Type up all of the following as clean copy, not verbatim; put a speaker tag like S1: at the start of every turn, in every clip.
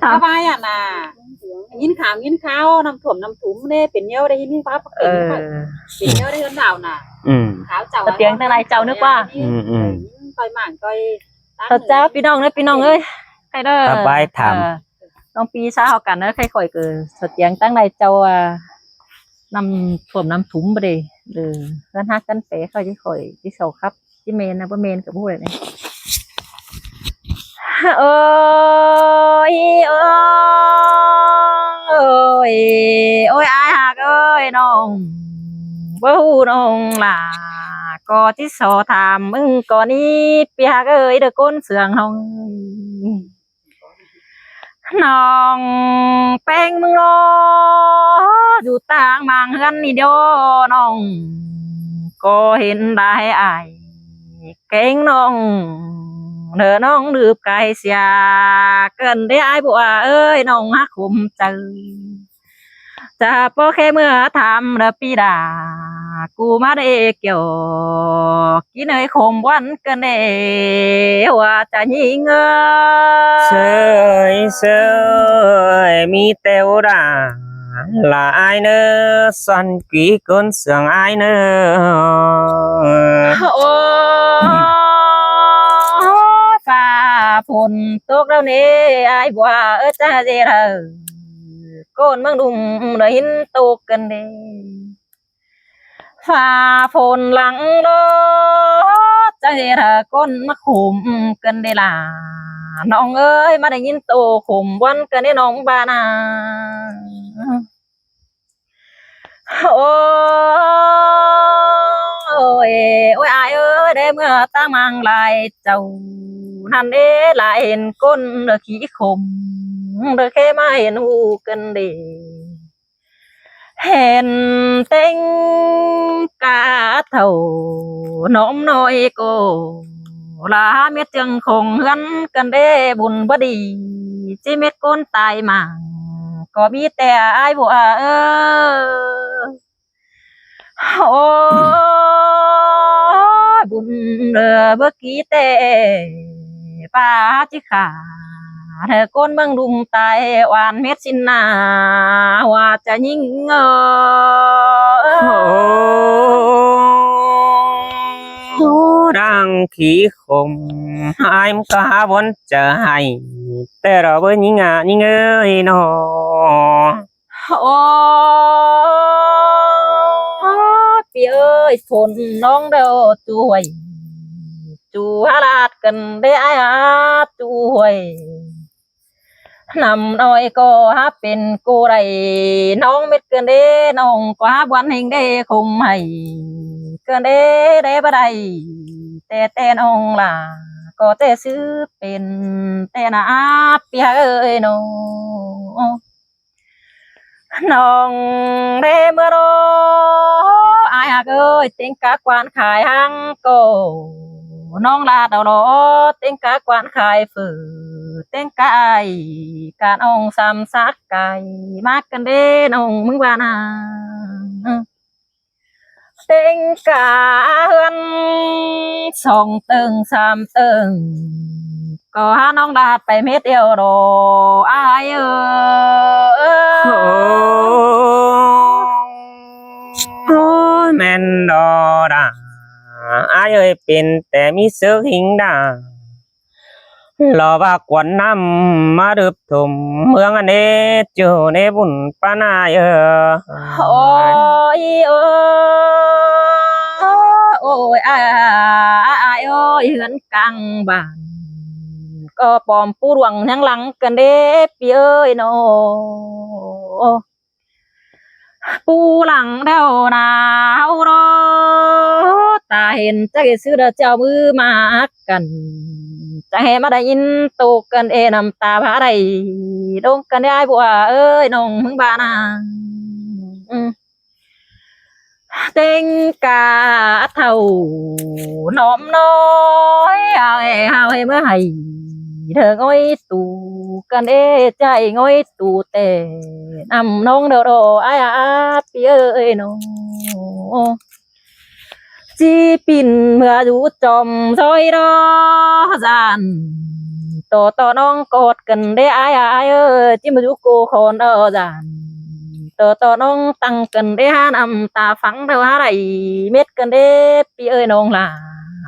S1: ถามไปอ่ะน่ะยินขามยินข้าวน้ำถ่วมน้ำถุงเนี่ยเป็นเย้าได้ยินฟ้าเป็นเย้าได้เงินดาวน่ะขาวเจ้า
S2: เตียงทางไหนเจ้านึกว่า
S1: ต่อยหมั่นต่อย
S2: เจ้าพี่น้องพี่น้องเอ้ยใครเด้อ
S3: ไปถาม
S2: น้องปีซาเฮากันนะใครข่อยเกิดเตียงตั้งไหนเจ้านำถ่วมน้ำถุงไปเลยกันฮักกันเป๋เขาที่ข่อยที่เสาครับที่เมนนะว่าเมนกับผู้ใดเนี่ยเอ้ยเอ้ยโอ้ยอายหักเอ้ยน้องบ่ฮู้น้องล่ะก็ที่สอถามมึงก่อนนี้ปีหักเอ้ยเด้อก้นเสืองเฮาน้องแป้งมึงรออยู่ต่างบางเฮือนนี่เดียวน้องก็เห็นได้อายเก่งน้องเด้อน้องดืบไก่เสียเกินได้อายบัวเอ้ยน้องฮักคุมใจจะพอแค่เมื่อทำเด้อปีดากูมาได้เกี่ยวกินเอ้ยคมวันกันเด้ว่าจะยิง
S3: เสยเสยมีเตวดาlà ai nơ xoan kỹ con sườn ai nơ
S2: โอ้ฟ้าฝนตกแล้วนี่ไอ้บัวจ้าเจอก้นเมืองดุมได้ยินตกกันเด้ฟ้าฝนหลังรถจ้าเจอก้นมาขุมกันได้ล่ะน้องเอ้ยมาได้ยินโตขุมวันกันได้น้องบานาโอ้ยโอ้ยอายเอ้ยได้เมื่อตั้งมังลายเจ้านั่นเด้ลายเห็นก้นเด้อขี้ขมเด้อแค่มาเห็นหูกันเด้เห็นเต็งกาเท่าน้อมน้อยโกลาเม็ดจังคงเฮือนกันเด้บุญบดีจิเม็ดก้นตายมาก็มีแต่อายบัวโอ้บุญเบิกกี้แต่ป้าจิขาเธอก้นเมืองดุมตายหวานเม็ดสินนาว่าจะยิ่ง
S3: ดังขี้ขมai cũng có bốn chờ hayแต่เราvới những ơi nó
S2: โอ้ปีเอ้ยฝนน้องเด้อช่วยจูฮาลาดกันได้อาช่วยนำน้อยก็ฮาเป็นกูไรน้องเม็ดเกินเด้น้องก็ฮาวันเฮงเด้คงให้เกินเด้ได้บ่ได้แต่น้องล่ะก็แต่ซื้อเป็นแต่นาเปียเอ้ยน้องเด้เมื่อรออายเอ้ยเต็งกะกวานขายหังโกน้องลาดเอาโนเต็งกะกวานขายฝือเต็งกะไอการองซ้ำซักไก่มากกันเด้น้องมึงว่านาเต็งกะเฮือนสองตึงสามตึงก็หาน้องลาดไปเม็ดเดียวโรอาย
S3: แม่นดอดาอายเอ้ยเป็นแต่มีเสือหิงดารอว่าควันน้ำมาดึบถมเมืองอันเนี้เจอในบุญปานาย
S2: โอ้ยโอ้ยอายโอ้ยเหือนกลางบ้านก็ปอมปูหลวงทั้งหลังกันเด้พี่เอ้ยโนปูหลังเดาหนาวรอตาเห็นจะซื้อเจ้ามือมากันจะให้มาได้ยินตกกันน้ำตาพาได้ดงกันได้บัวเอ้ยน้องมึงบ้านาเต็งกาเท่าน้อมน้อยเอาให้เมื่อไหร่เธอง่อยตูกันใจง่อยตูแต่นำน้องเด้ออายพี่เอ้ยน้องจีปิ่นเมื่ออยู่จอมซอยรอจาน ต่อน้องกอดกันได้อายเอ้ยจิมาดูกูคนจานต่อน้องตั้งกันได้หาน้ำตาฝังเท่าหาไรเม็ดกันได้พี่เอ้ยน้องล่ะ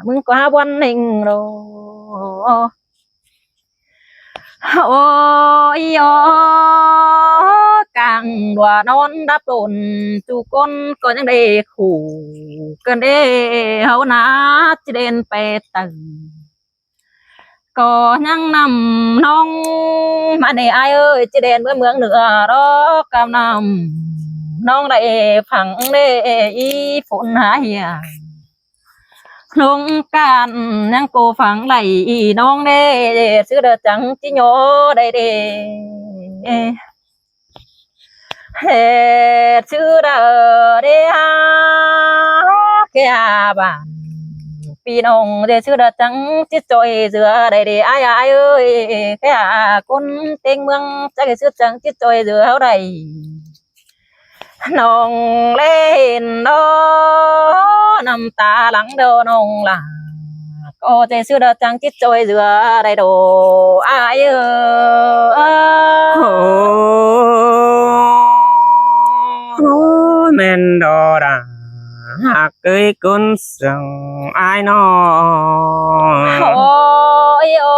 S2: มึงก็หาวันหนึ่งโรโอ้ยโอ้กลางดัวนอนดับตนจูก้นก็ยังได้ขู่กันได้เฮานาจะเดินไปตึงก็ยังนำน้องมาในอายเอ้ยจะเดินเมืองเหนือรอกำนำน้องได้ฝังได้อีฝนหายลงการยังโกฝังไหลน้องเด้ซื้อเดจังจิโยได้เด้เฮ็ดชื่อเดเด้ฮาแค่บ้านพี่น้องเด้ชื่อเดจังจิจอยเสือได้เด้อายเอ้ยแค่คนเต็งเมืองจักชื่อจังจิจอยเสือเฮาได้น้องเล่นน้อน้ำตาหลังเดอน้องล่ะก็ใจซื้อเดอจังจิตจอยเสือได้โดอาย
S3: โอ้แม่นดอราหากเคยคนสั่งอายน้อ
S2: โอ้ยโอ้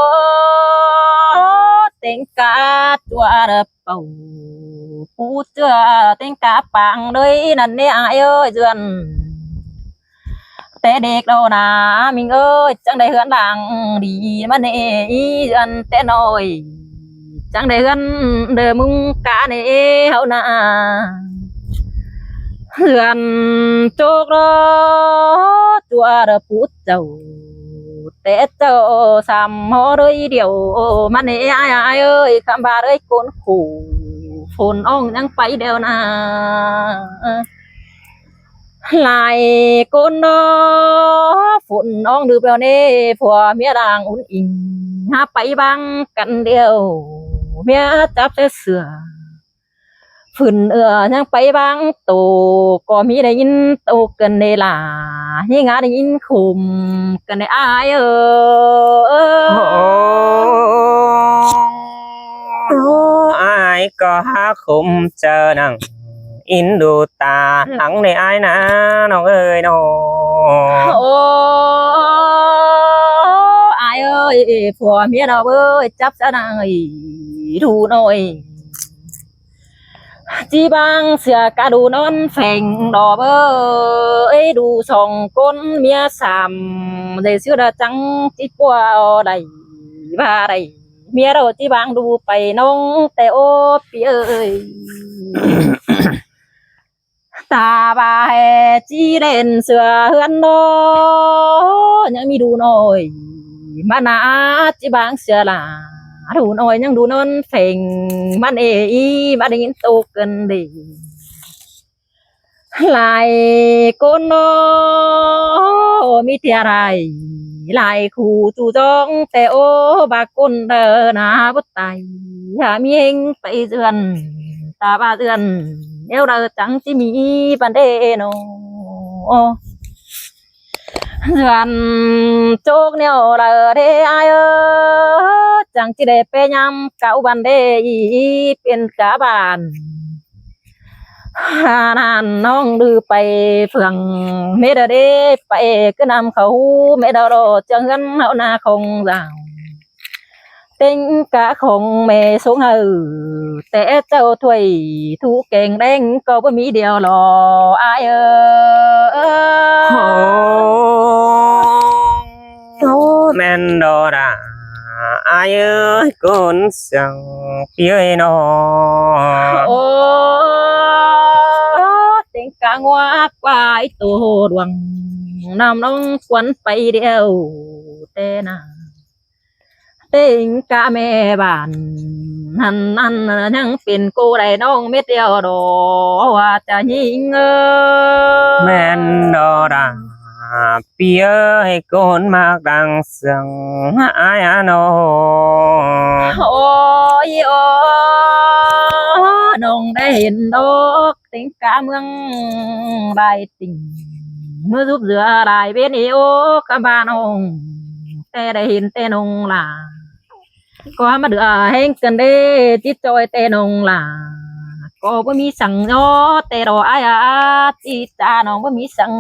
S2: เต็งกาตัวเดอเป่าปูเจือเต็งกาปังเลยนั่นเนี่ยอายเอ้ยเจือนแต่เด็กเรานามิงเอ้ยจังได้เฮือนดังดีมันเอันแต่น้อยจังได้เฮือนเด้อมึงกะเนเฮานาเฮือนโจกรอตัวเด้อพูดเจ้าแต่เจ้าสามหอเลยเดียวมันอายเอ้ยคำบาเลยคนขู่ฝนอ่องยังไปเดียวนาลายก้นนอฝนน้องดูเปล่าเน่ผัวเมียด่างอุ่นอิงหาไปบังกันเดียวเมียจับแต่เสือฝืนยังไปบังโตก็มีได้ยินโตกันในลายิ่งได้ยินคุมกันในอาย
S3: โอ้อายก็หาคุมเจอนังอินดูตาหลังในอายนะน้องเอ้ยน้อง
S2: โอ้อายเอ้ยผัวเมียเราเอ้ยจับซะหน่อยดูหน่อยจีบางเสือกะดูนอนแฝงดอกเอ้ยดูสองก้นเมียสามได้เสือดาจังจีปัวได้บ้าได้เมียเราจีบางดูไปน้องแต่โอ้พี่เอ้ยตาบาแหจีเด่นเสือเฮือนโนยังมีดูหน่อยมานาจีบางเสือลาดูหน่อยยังดูนอนเพ่งมันมาได้ยินโตกันดีลายก้นโนมีเท่าไรลายคู่จู่จ้องแต่โอบาก้นเดินหาบุตไตหามีเองไปเดือนตาบาเดือนเอวเราจังจิมีปันเดโนเดือนโจกเนี่ยเราเดอายจังจิได้ไปยำเก่าบันเดเป็นกาบานนานน้องดื้อไปเฟืองเมดเดไปก็นำเขาเมดรอจังกันเอาหน้าคงราวเต็งกะคงเมสงแต่เจ้าถวยทุกเก่งแดงก็บ่มีเดียวหรออาย
S3: โอ้แม่นดอราอายเอ้ยคนสั่งพี่เอ้ยน้อ
S2: โอ้เต็งกะงวากวายตัวดวงนำน้องควันไปเดียวแต่นาเต็งกะแม่บ้านนั่นยังเป็นกูได้น้องเม็ดเดียวดอว่าจะยิง
S3: แม่นดอราพี่เอ้ยคนมากดังสั่งอายน้อ
S2: โอ้ยโอ้น้องได้เห็นดอกเต็งกะเมืองได้ติ่งเมื่อซุบเสือได้เป็นโอกะบ้านน้องแต่ได้เห็นแต่น้องล่ะ có mà được hẹn cần đê chỉ trôi tê nông là có bữa mi sẵn nhó tê đồ ai chỉ cha nông bữa mi sẵn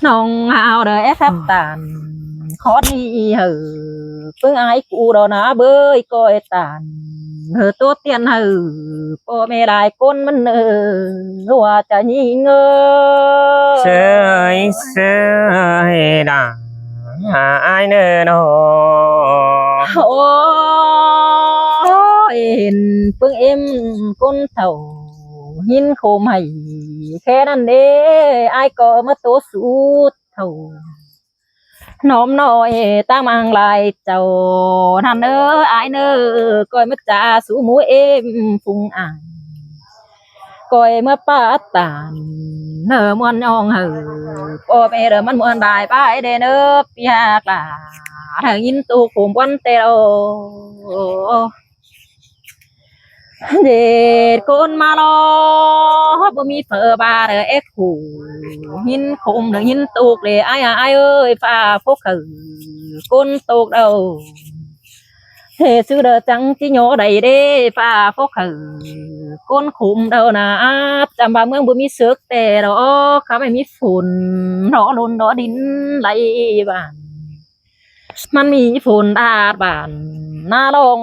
S2: nông hào đời phép tàn khó đi hử phương ai cụ đồ nó bơi coi tàn hử tốt tiền hử bố mẹ đại con mình hùa chả nhị ngơ
S3: sơi đà ai nơ nó
S2: ôi phương em con thầu nhìn khổ mày khe nan đê ai có mất tố sút thầu nóm nói ta mang lại chầu hắn ơ ai nơ coi mất cha sú mũi em phùng ai coi mất pa tàn nơ muôn nhong hử cô bé đờมันmuôn đại bãi đê nơ piak là thằng nhìn tu cùng quan tèo để con mà lo bữa mi phở ba đờ ép khủ nhìn khùng đừng nhìn tuột để ai ơi pha phúc khử con tuột đầu thế sư đờ trắng chỉ nhỏ đầy đê pha phúc khử con khùng đầu nà chăm ba mương bữa mi sước tè đó khá phải mi phun nó luôn đó đín lấy bànมันมีฝนดาดบานหน้าลง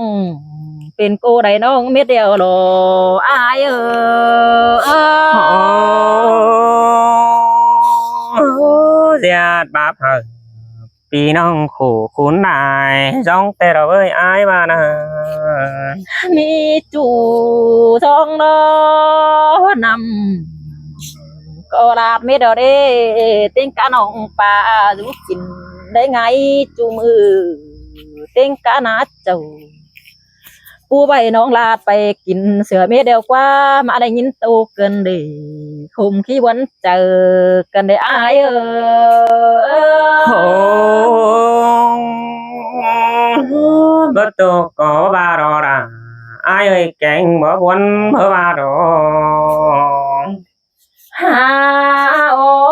S2: เป็นโกได้น้องเม็ดเดียวโลอาย
S3: giạt bạp hờปีน้องขู่คุ้นได้จ้องแต่เราเอ้ยอายมานะ
S2: มีจู่ทองนอนำก็ลาดเม็ดเดียวเด้เต้นกะน้องป่าดูกินได้ไงจูมือเต้งกะนาเจ้าปูใบน้องลาดไปกินเสือเม็ดเดียวกว่ามาได้ยินโตเกินเด้คุมขี้วันเจอกันได้อาย
S3: bất tu có ba đồ ra ai ơi kẹn bỏ quanh mở ba đồ
S2: ha ô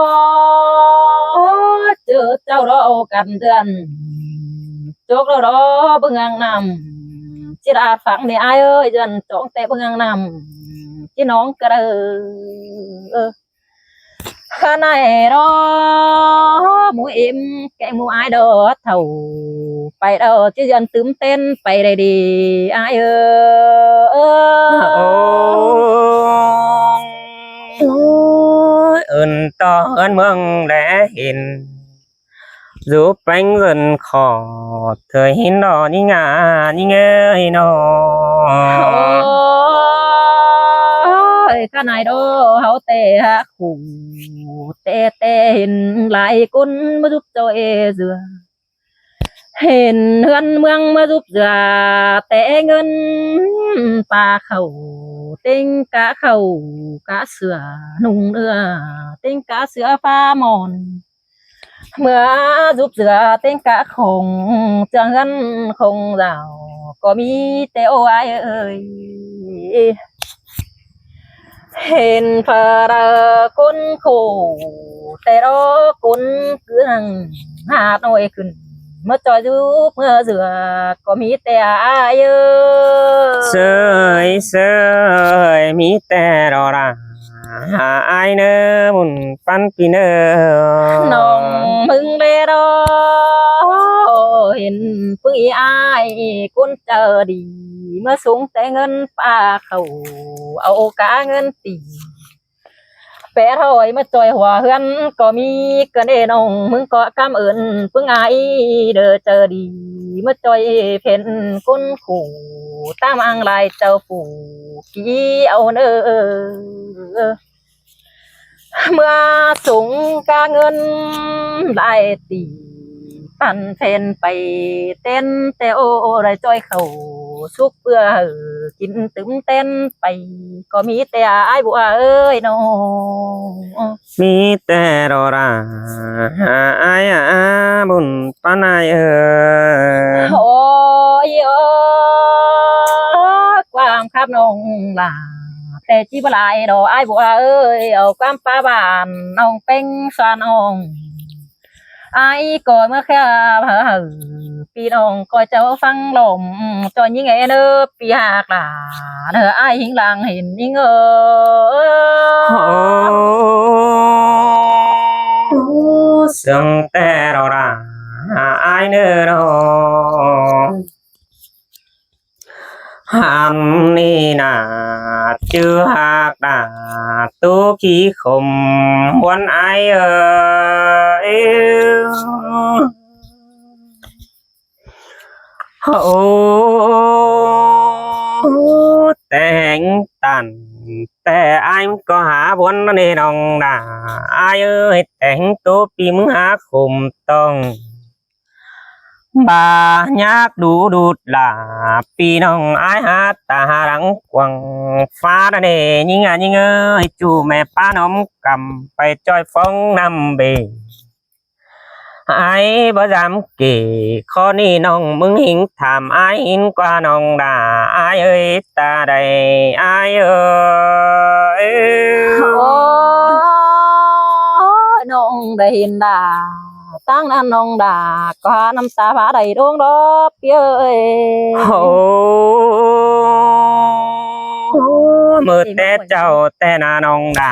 S2: chưa cháu đó cầm tiền chốt đó bưng ngang nằm chỉ đạt phẳng này ai ơi dần chọn té bưng ngang nằm chỉ nón cái đó khá này đó mũi em cái mũi ai đó thầuไปđâu chứ dần túm tênไปđây đi ai
S3: ơn to ơn mương để hình giúp anh dần khó thời hin đó đi ngả đi nghe nó
S2: cái này đó hậu tệ ha khủ tệ tệ hình lại con mới giúp cho e dừa hình hơn mương mới giúp dừa tệ ngân pa khẩu tinh cá khẩu cá sữa nung đưa tinh cá sữa pha mòn mưa giúp dừa tinh cá khổng chẳng ngân không rào có mi teo ai ơi hình phờ con khổ tè đó con cứ hằng hạt nồi khẩn mất cho giúp mưa rửa có mi tè ai
S3: sơi sơi mi tè đó ra ai nơ muốn pan pi nơ
S2: nòng mừng bê đó hình phương ý ai con chờ đi mưa xuống té ngân pa khẩu âu cá ngân tỷ bé thôi mà trời hòa hươn có mi cần để nông mừng có cảm ơn phương ai đỡ chờ đi mà trời phèn con khổ ta mang lại châu phủ ký âu nơ mưa xuống ca ngân lại tỷ tan phènไปเต้นแต่โอได้จ้อยเข้าสุกเพื่อกินตึมเต้นไปก็มีแต่อ้ายบัวเอ้ยน้อง
S3: มีแต่รอราอายบุญปานาย
S2: โอ้ยความครับน้องล่ะแต่จีบลายดอกอ้ายบัวเอ้ยเอาความป้าบ้านน้องเป็งซาน้องai coi mà khe hở พี่น้องก็เจ้าฟังลมจอยยิ่งไงเด้อพี่หากหลาเด้ออ้ายหิงหลังเห็นยิ่ง
S3: sương tê đâu ra ai nữa đâu ham ni na chưa hạc đà tu khí khum muốn ai yêu tên tànแต่ไอ้ก็หาบนในดองดาไอ้เอ้ยแต่งตัวปีมึงหาคุมต้องบายากดูดูดลาปีน้องไอ้หาตาหลังกวางฟ้าเดยิงยิงเอ้ยจูแม่ป้าน้อมกำไปจอยฟ้องนำเบไอ้บ่จำเกี่ข้อนี้น้องมึงหิงถามไอ้หินกว่าน้องด่าไอ้เอ้ยตาใดไอ้เอ้ย
S2: น้องได้เห็นด่าตั้งนั้นน้องด่าก็น้ำตาผาใดดวงดอกเย้ย
S3: มือแต่เจ้าแต่นาน้องด่า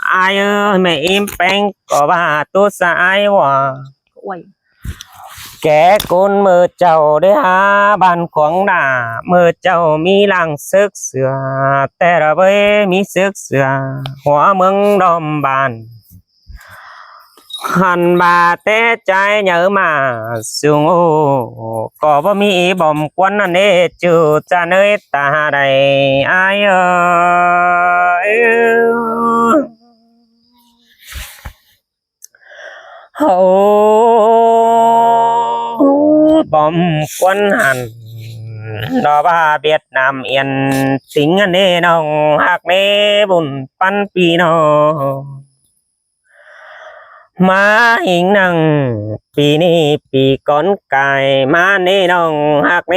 S3: ไอ้เอ้ยไม่อิ่มแป้งก็ว่าตัวสายว่าแกกุนมือเจ้าได้หาบ้านของด่ามือเจ้ามีหลังซึกเสือแต่เราไม่มีซึกเสือหัวเมืองดอมบานหันบาแต่ใจเหนือมาสูงโอก็บ่มีบ่มควันนั่นเอจูจะเนยตาใดไอ้เอ้ยบ่มควันหันดอกว่าเวียดนามเอียนสิงอันนี้น้องหักเมบุญปันปีน้องมาหิงนังปีนี้ปีก่อนกายมาเน่น้องหักเม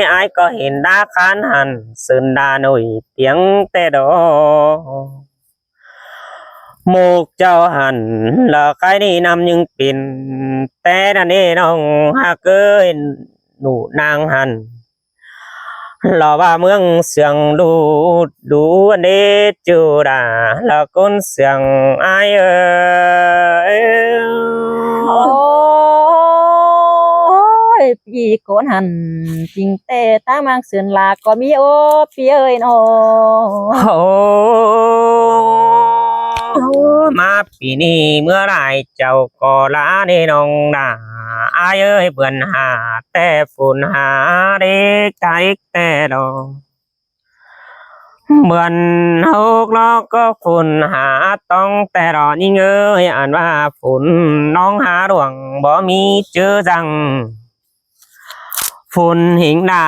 S3: ไอ้ก็เห็นดาคานหันซึนดาหน่อยเตียงแต่ดอหมูกเจ้าหันแล้วใครนี่นำยังเป็นแต่นั่นเน่น้องหักเอ้ยหนูนางหันเราว่าเมืองเสียงดูอันเดจูดาเราคนเสียงไอเอ้
S2: ยพี่คนหันจริงแต่ตามังเสือนลาก็มีโอ้พี่เอ้ยโน
S3: มาปีนี้เมื่อไรเจ้าก็ลาในน้องดาไอเอ้ยเบื่อหาแต่ฝุ่นหาเด็กใจแต่ดอกเหมือนหกล้อก็ฝุ่นหาต้องแต่รอยิ่งเอ้ยอ่านว่าฝุ่นน้องหาดวงบ่มีเจอจังฝุ่นหิงดา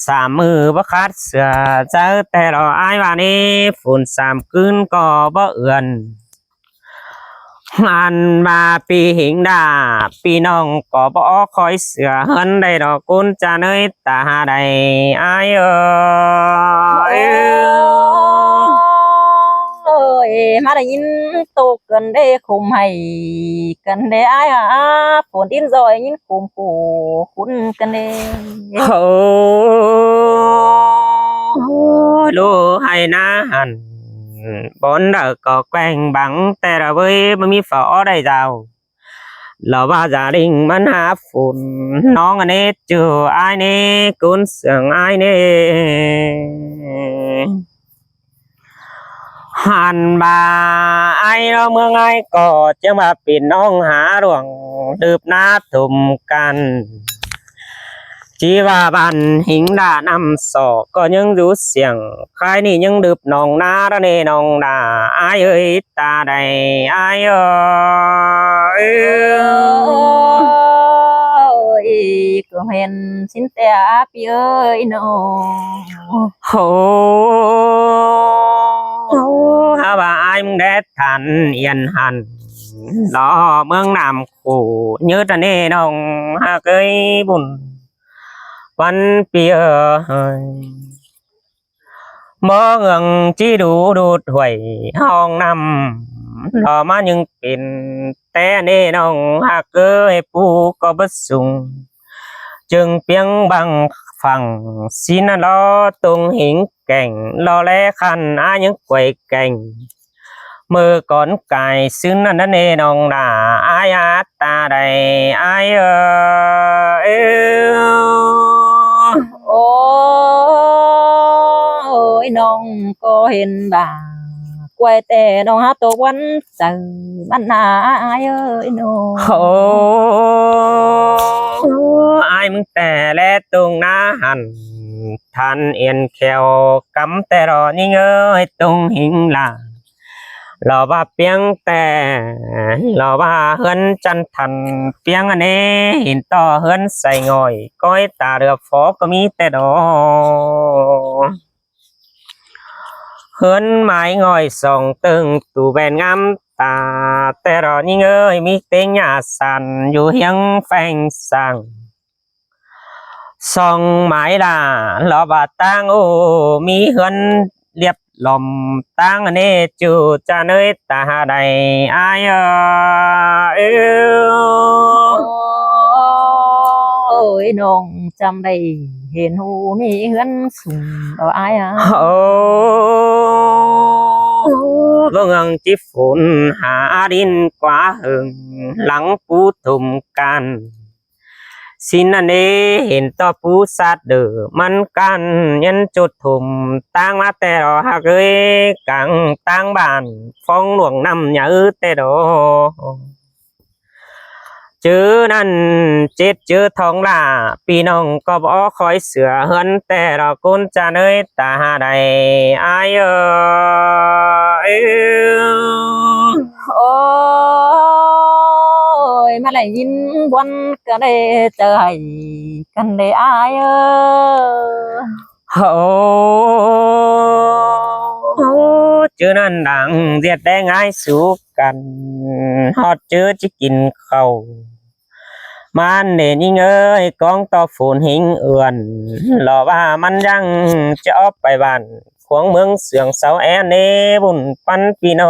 S3: สามมือบ่คัดเสือเจอแต่รอไอ้ว่านี้ฝุ่นสามคืนก็บ่เอื่อนอันมาปีหิงดาปีน้องก็บ่คอยเสือเฮินได้ดอกกุนจะเนยตาใดไอ้เอ้
S2: ยมาได้ยินตกกันได้คุมให้กันได้ไอ้ฝนดินซอยยินคุมกูคุ้นกันได้
S3: ลูให้นาหันบนเด็กก็แกล้งบังแต่เราเว้ยไม่มีฝอได้เจ้าเราว่าจะดิ่งมันหาฝุ่นน้องอันนี้เจอไอ้นี่กุนเสียงไอ้นี่หันบาไอ้เราเมืองไอ้ก็จะมาปิดน้องหาดวงดืบน้าถุมกันจีว่าบันหิงดานำสอกก็ยังรู้เสียงใครนี่ยังดืบน้องนาระเนน้องดาไอ้เอ้ยตาใดไอ้เอ้
S2: ยก็เห็นสินแต่พี่เอ้ยโน
S3: โหฮาว่าไอ้มึงได้ทันเอียนหันรอเมืองนำขู่ยืดระเนน้องหากเอ้ยบุญวันเปียมอเงิงจีดูดหวยห้องนำรอมายังเป็นแต่เน่น้องหากเอ้ยปูก็บสุง chừng piêng bằng phẳng xin lo tung hình cảnh lo lẽ khăn ai những quầy cảnh mơ con cài xứng nó nê nòng đà ai ta đây ai
S2: ôi nong có hiền bà quay tè nong hát tô quấn từ bắn ai ơi nô
S3: aiมึงแต่และตุงนาหันทันเอียนแขวกำแต่รอนี่เงยตุงหิงลาเราว่าเปียงแต่เราว่าเฮือนจันทันเปียงอันนี้หินต่อเฮือนใส่ง่อยก้อยตาเรือฟอก็มีแต่ดอกเฮือนไม้ง่อยส่องตึงตูแบนงามตาแต่รอนี่เงยมีเตียงหญ้าสันอยู่เฮียงแฝงสังส่องไม้ล่ะเราว่าตั้งโอ้มีเฮือนเรียบลมตั้งอันนี้จูจะเนยตาใดอาย
S2: โอ้ยน้องจำได้เห็นหูมีเฮือนสูงเอาอายอ่ะ
S3: โอ้vâng ngân chỉ phun hạ điên quá hừng lắng phú thùng can xin anh ấy hiện to phú sát đỡ man can nhân chốt thùng tang má tè đỏ hạ gơi càng tang bàn phong luồng năm nhà ư tè đỏ chứนั่น chết chứ thông là pi nong có bỏ khói sửa hơn tè đỏ côn cha nơi ta đầy ai
S2: ôi mà lại nhìn quanh cái đây trời cái đây ai
S3: chứนั่น đặng diệt đen ai xuốngกันhot chứ chỉ kín khẩuมันเด่นยิ่งเอ้ยกองต่อฝุ่นหิงเอื่อนหล่อว่ามันยังจะออกไปบ้านขวงเมืองเสื่องเสาแอนเนบุญปันปีโน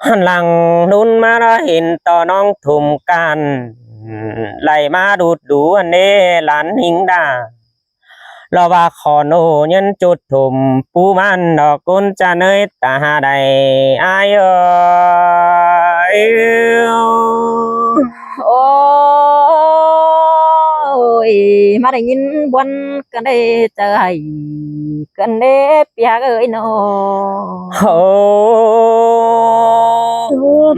S3: หันหลังนุนมาเราเห็นต่อน้องทุ่มกันไหลมาดูดดูอันเนหลานหิงดาเราว่าขอโนยันจุดทุ่มปูมันดอกกุนจะเนยตาใดอาย
S2: ôi mà lại nhìn quanh cái đây trời cái đây bia ơi nó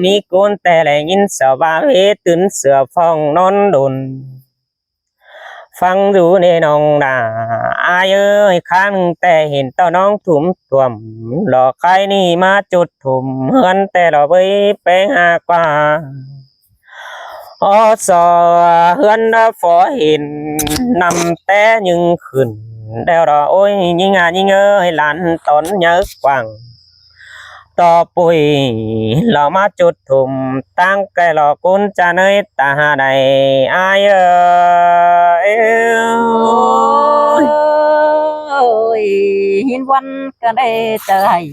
S3: มีโกนแต่แหลงยินสาวาเวตื่นเสือฟองนอนดุนฟังดูในน้องด่าอายเอ้ยข้างแต่เห็นเต้าน้องถุ่มถ่วมหลอกใครนี่มาจุดถุ่มเฮือนแต่เราไปแปลงหากว่าสอเฮือนฝอเห็นนำแต่ยังขึ้นแล้วรอโอ้ยยิ่งยิ่งเอ้ยหลานตอนเยอะกว่างต่อปุ๋ยเรามาจุดถุ่มตั้งแกหลอกกุนจะเนยตาใดอาย
S2: ôi nhìn quanh cái đây trời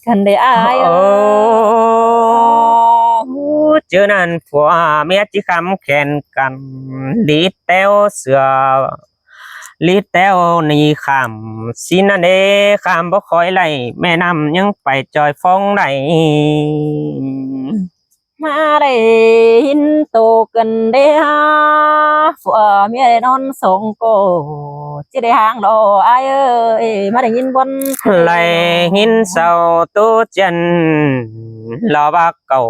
S2: cái đây ai
S3: chứนั่น ผัวเมียจิคำแข่นกันลีแต้วเสือลีแต้วนี่คำสินั่นเด้คำบ่คอยไล่แม่น้ำยังไปจอยฟ้องไหน
S2: mà đây hin tổ cần đây ha phở mía non sông cổ chỉ để hàng đồ ai ơi mà đây nhìn quanh
S3: ไหลหินเศร้าตู้จันรอว่าเก่า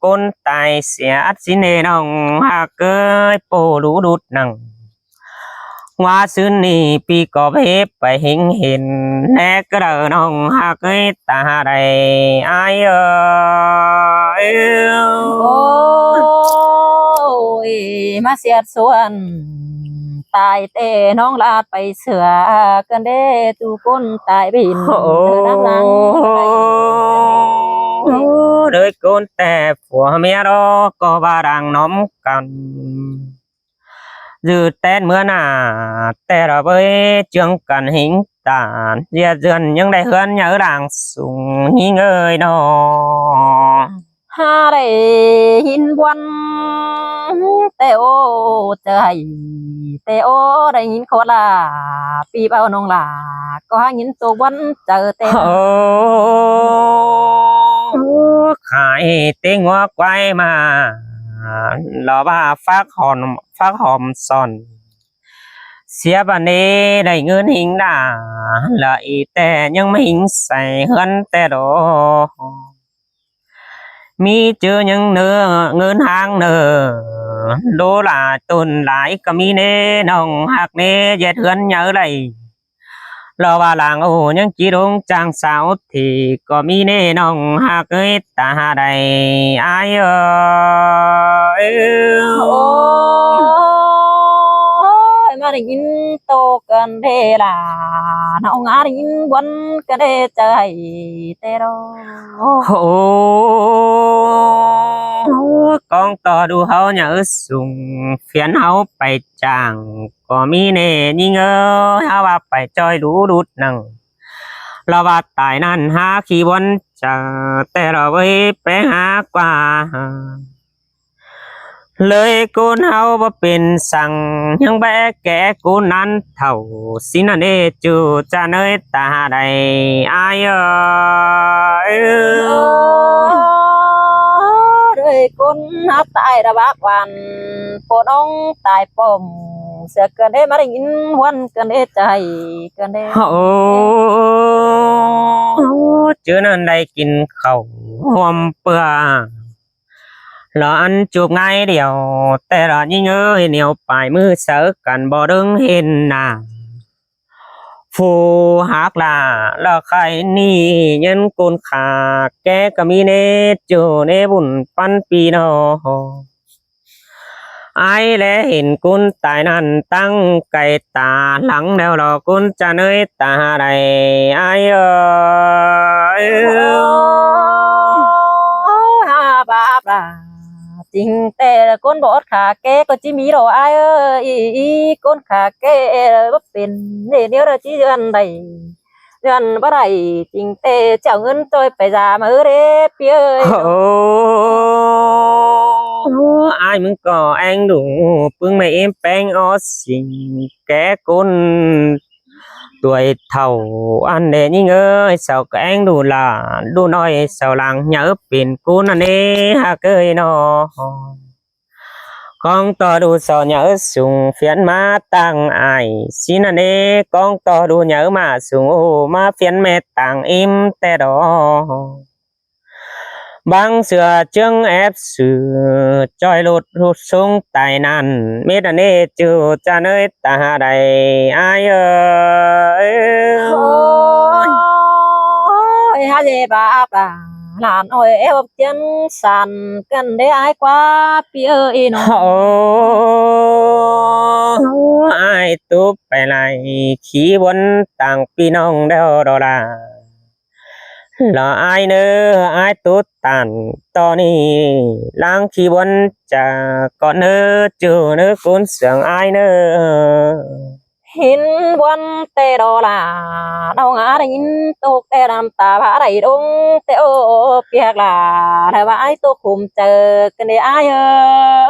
S3: ก้นตายเสียอัดสิเนน้องหากเกยโปรู้ดุดนังว่าซื้อนี่ปีก็เพไปเห็นแน่กระน้องหากเกยตาใดอาย
S2: ôi mà xiết xuân tài têน้องลาไปเสือกันเด้ตูก้นตายบินน้ำลัง
S3: đời conแต่ผัวเมียรอก็บารังน้อมกันdự tên mưa nàแต่เราไปเจืองกันหิงตาเยียเดือนยังได้เฮือนnhớ đàng sùngหิงเอ้ยนอ
S2: ha đây hin quanh แต่โอใจแต่โอได้ยินคนลาปีเบาน้องลาก็หายินตัววันเจอแต่
S3: โอ้ขายเต็งหัวไกวมาลอว่าฟักหอมซ่อนเสียบันเนได้เงินหิงดาละอีแต่ยังไม่หิงใส่เฮือนแต่ดอมีเจอยังเนื้อเงินหางเนอโลละตุนหลายก็มีเน่น้องหักเน่เย็ดเฮือนเยอะเลยรอว่าหลังโอ้ยังจีดงจางสาวที่ก็มีเน่น้องหักเอ้ยตาใดอายเอ้
S2: โอ้ยมาได้ยินโตกันเทลาน้องอาได้ยินวันก็ได้ใจแต่รอ
S3: โอ้กองต่อดูเฮาหยังสูงเฟียนเฮาไปจ้างก็มีเน่ยิงเฮาว่าไปจอยดูดุดนังเราว่าตายนั่นหาขี้วันจะแต่เราไว้ไปหากว่าเลยกูเฮาบ่เป็นสั่งยังแบกแก่กูนั้นเท่าสินะเนจูจะเนยตาใดอาย
S2: đời con hát tại đã bác hoàn phố đông tại bom sẽ cần đế mà đình huân cần đế chạy cần đế
S3: โอ้เจอนั่นได้กินข้าวหอมเปื่อรออันจูบง่ายเดียวแต่รอยิ่งเหนียวปลายมือเสือกันบ่ดึงเห็นหน้าฟูหักลาแล้วใครนี่ยันกุนขาแกก็มีเนจูเนบุญปันปีนอไอและเห็นกุนตายนั่นตั้งไก่ตาหลังแล้วรอกุนจะเนยตาใดไอ
S2: ha bà bà tình tệ con bọt khả kê có chỉ mỹ đồ ai ơi con khả kê bất bình để nếu là chỉ ăn đầy ăn bắt đầy tình tệ chào ngân tôi phải già mà ư đấy phía ơi
S3: aiมึงก็แองดูปึงไม่เอ็มแป้งออสิงแกกุนตัวเท่าอันเดยิ่งสาวแองดูล่ะดูน้อยสาวหลังnhớเป็นกุนอันเดฮะเกยนอกองต่อดูสาวnhớสูงเฟียนมาตั้งไอสินันเดกองต่อดูnhớมาสูงโอมาเฟียนเมตั้งอิมแต่ดอบางเสือจึงแอบเสือจอยหลุดรุดสูงใต้นั้นเมดเนจูจะเนยตาใดอาย
S2: ôi ha dê bà bà làn ôi eo chân sàn cần để ai qua phía ơi nó
S3: โอ้อายตุบไปไหนขี่วนต่างพี่น้องเดาดอลาละอายเนออายตุดตันตอนนี้ล้างขี้วนจะก่อนเนอจูเนอกุนเสียงอายเนอ
S2: hin quân tê đô là đâu ngã đình tục tê làm ta phá đầy đúng tê ô việc là thầy bãi tục cùng chờ cái này ai ơi